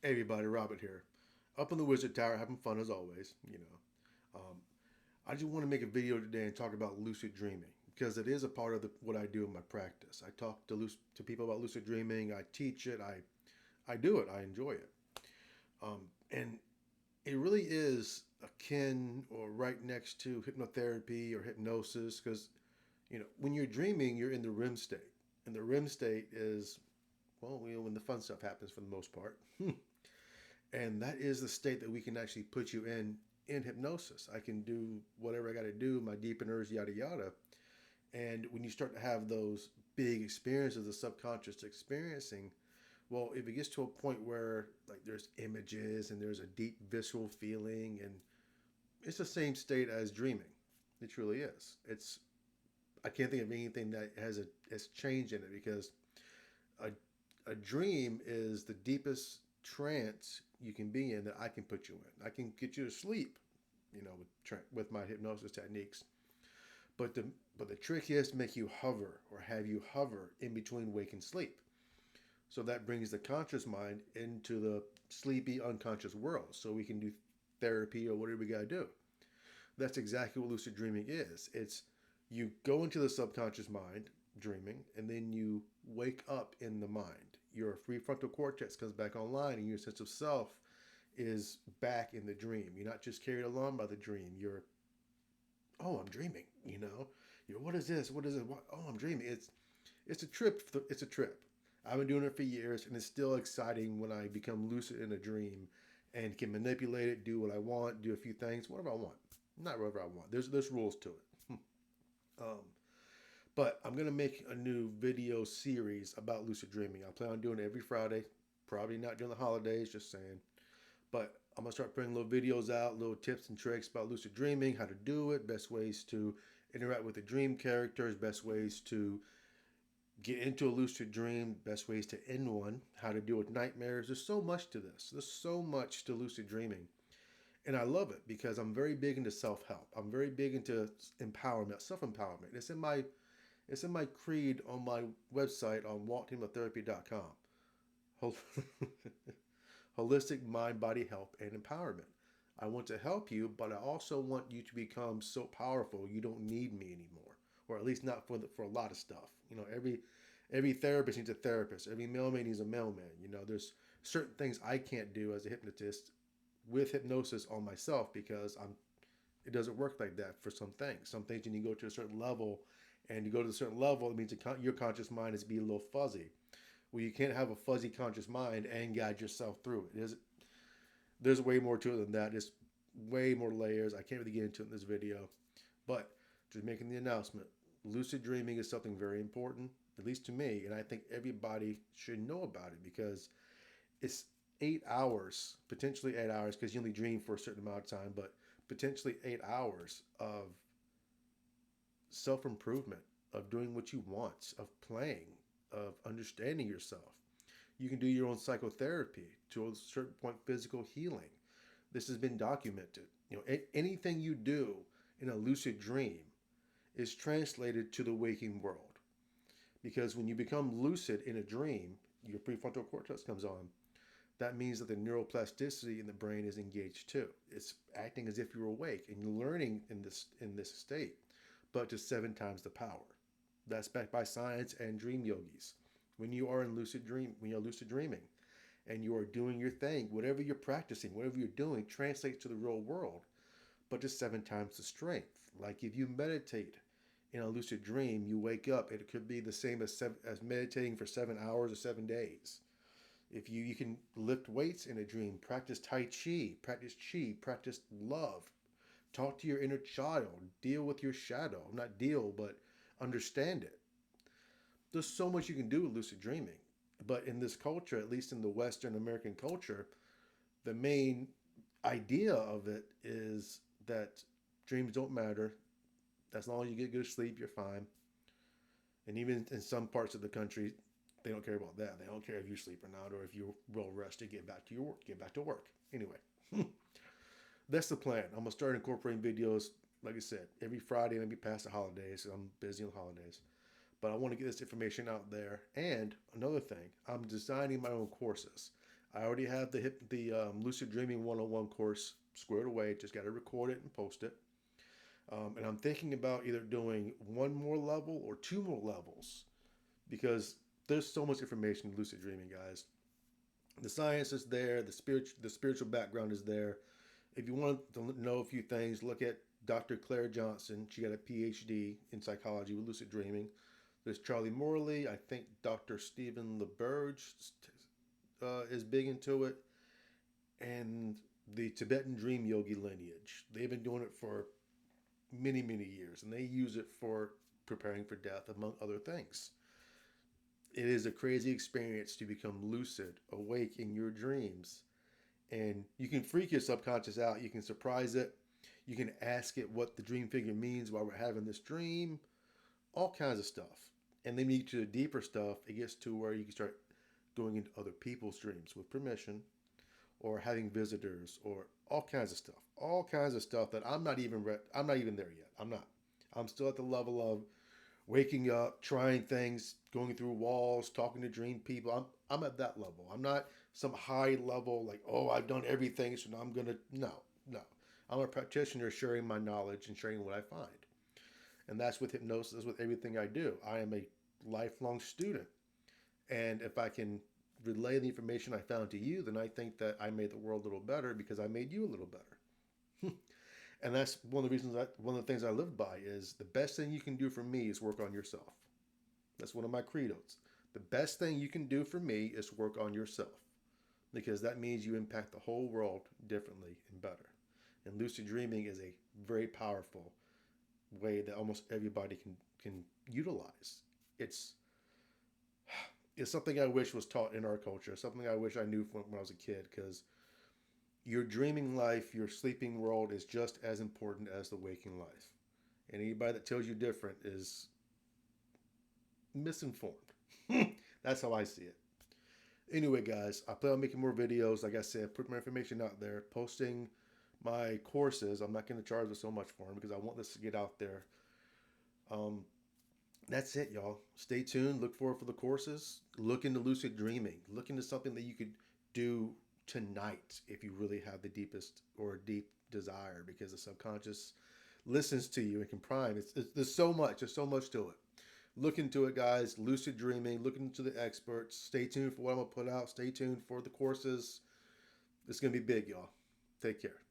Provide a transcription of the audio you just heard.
Hey everybody, Robert here. Up in the Wizard Tower, having fun as always. I just want to make a video today and talk about lucid dreaming because it is a part of what I do in my practice. I talk to people about lucid dreaming. I teach it. I do it. I enjoy it. And it really is akin or right next to hypnotherapy or hypnosis because when you're dreaming, you're in the REM state, and the REM state is when the fun stuff happens for the most part. And that is the state that we can actually put you in hypnosis. I can do whatever I got to do, my deepeners, yada yada. And when you start to have those big experiences, the subconscious experiencing, well, if it gets to a point where like there's images and there's a deep visceral feeling, and it's the same state as dreaming. It truly is. It's I can't think of anything that has changed in it because a a dream is the deepest trance you can be in that I can put you in. I can get you to sleep, with my hypnosis techniques. But the trick is to make you hover or have you hover in between wake and sleep. So that brings the conscious mind into the sleepy unconscious world. So we can do therapy or whatever we gotta do. That's exactly what lucid dreaming is. It's you go into the subconscious mind dreaming, and then you wake up in the mind. Your prefrontal cortex comes back online, and your sense of self is back in the dream. You're not just carried along by the dream. Oh, I'm dreaming. What is this? What is it? What? Oh, I'm dreaming. It's a trip. It's a trip. I've been doing it for years, and it's still exciting when I become lucid in a dream and can manipulate it, do what I want, do a few things, whatever I want. Not whatever I want. There's rules to it. um, but I'm gonna make a new video series about lucid dreaming. I plan on doing it every Friday. Probably not during the holidays, just saying. But I'm gonna start putting little videos out, little tips and tricks about lucid dreaming, how to do it, best ways to interact with the dream characters, best ways to get into a lucid dream, best ways to end one, how to deal with nightmares. There's so much to this. There's so much to lucid dreaming. And I love it because I'm very big into self-help. I'm very big into empowerment, self-empowerment. It's in my creed on my website on walkteamotherapy.com. Holistic mind, body health, and empowerment. I want to help you, but I also want you to become so powerful you don't need me anymore, or at least not for a lot of stuff. Every therapist needs a therapist. Every mailman needs a mailman. There's certain things I can't do as a hypnotist with hypnosis on myself because it doesn't work like that for some things. Some things you need to go to a certain level, and you go to a certain level, it means your conscious mind is be a little fuzzy. Well, you can't have a fuzzy conscious mind and guide yourself through it. There's way more to it than that. There's way more layers. I can't really get into it in this video, but just making the announcement. Lucid dreaming is something very important, at least to me, and I think everybody should know about it because it's 8 hours, potentially 8 hours, because you only dream for a certain amount of time, but potentially 8 hours of self improvement, of doing what you want, of playing, of understanding yourself. You can do your own psychotherapy to a certain point, physical healing. This has been documented. Anything you do in a lucid dream is translated to the waking world. Because when you become lucid in a dream, your prefrontal cortex comes on. That means that the neuroplasticity in the brain is engaged too. It's acting as if you're awake and you're learning in this state, but to 7 times the power. That's backed by science and dream yogis. When you're lucid dreaming, and you are doing your thing, whatever you're practicing, whatever you're doing, translates to the real world, but to 7 times the strength. Like if you meditate in a lucid dream, you wake up, it could be the same as meditating for 7 hours or 7 days. If you can lift weights in a dream, practice chi, practice love, talk to your inner child, deal with your shadow, not deal, but understand it. There's so much you can do with lucid dreaming. But in this culture, at least in the Western American culture, the main idea of it is that dreams don't matter. As long as you get good sleep, you're fine. And even in some parts of the country, they don't care about that. They don't care if you sleep or not, or if you're well rested, get back to your work, get back to work. Anyway, that's the plan. I'm gonna start incorporating videos, like I said, every Friday, maybe past the holidays. I'm busy on the holidays, but I want to get this information out there. And another thing, I'm designing my own courses. I already have the Lucid Dreaming 101 course squared away. Just got to record it and post it. And I'm thinking about either doing one more level or two more levels because there's so much information in lucid dreaming, guys. The science is there, the spiritual background is there. If you want to know a few things, look at Dr. Claire Johnson. She got a PhD in psychology with lucid dreaming. There's Charlie Morley. I think Dr. Stephen LeBurge is big into it, and the Tibetan Dream Yogi lineage. They've been doing it for many, many years, and they use it for preparing for death, among other things. It is a crazy experience to become lucid, awake in your dreams. And you can freak your subconscious out. You can surprise it. You can ask it what the dream figure means while we're having this dream. All kinds of stuff. And then you get to the deeper stuff. It gets to where you can start going into other people's dreams with permission, or having visitors, or all kinds of stuff. All kinds of stuff that I'm not even there yet. I'm not. I'm still at the level of waking up, trying things, going through walls, talking to dream people. I'm at that level. I'm not some high level like, oh, I've done everything, so now I'm gonna no. I'm a practitioner sharing my knowledge and sharing what I find. And that's with hypnosis, with everything I do. I am a lifelong student. And if I can relay the information I found to you, then I think that I made the world a little better because I made you a little better. And that's one of the things I live by is the best thing you can do for me is work on yourself. That's one of my credos. The best thing you can do for me is work on yourself because that means you impact the whole world differently and better. And lucid dreaming is a very powerful way that almost everybody can utilize. It's it's something I wish was taught in our culture. Something I wish I knew when I was a kid because your dreaming life, your sleeping world is just as important as the waking life. And anybody that tells you different is misinformed. That's how I see it. Anyway, guys, I plan on making more videos. Like I said, put my information out there, posting my courses. I'm not going to charge so much for them because I want this to get out there. Um, that's it, y'all. Stay tuned. Look forward for the courses. Look into lucid dreaming. Look into something that you could do tonight if you really have the deepest or deep desire because the subconscious listens to you and can prime. There's so much. There's so much to it. Look into it, guys. Lucid dreaming. Look into the experts. Stay tuned for what I'm going to put out. Stay tuned for the courses. It's going to be big, y'all. Take care.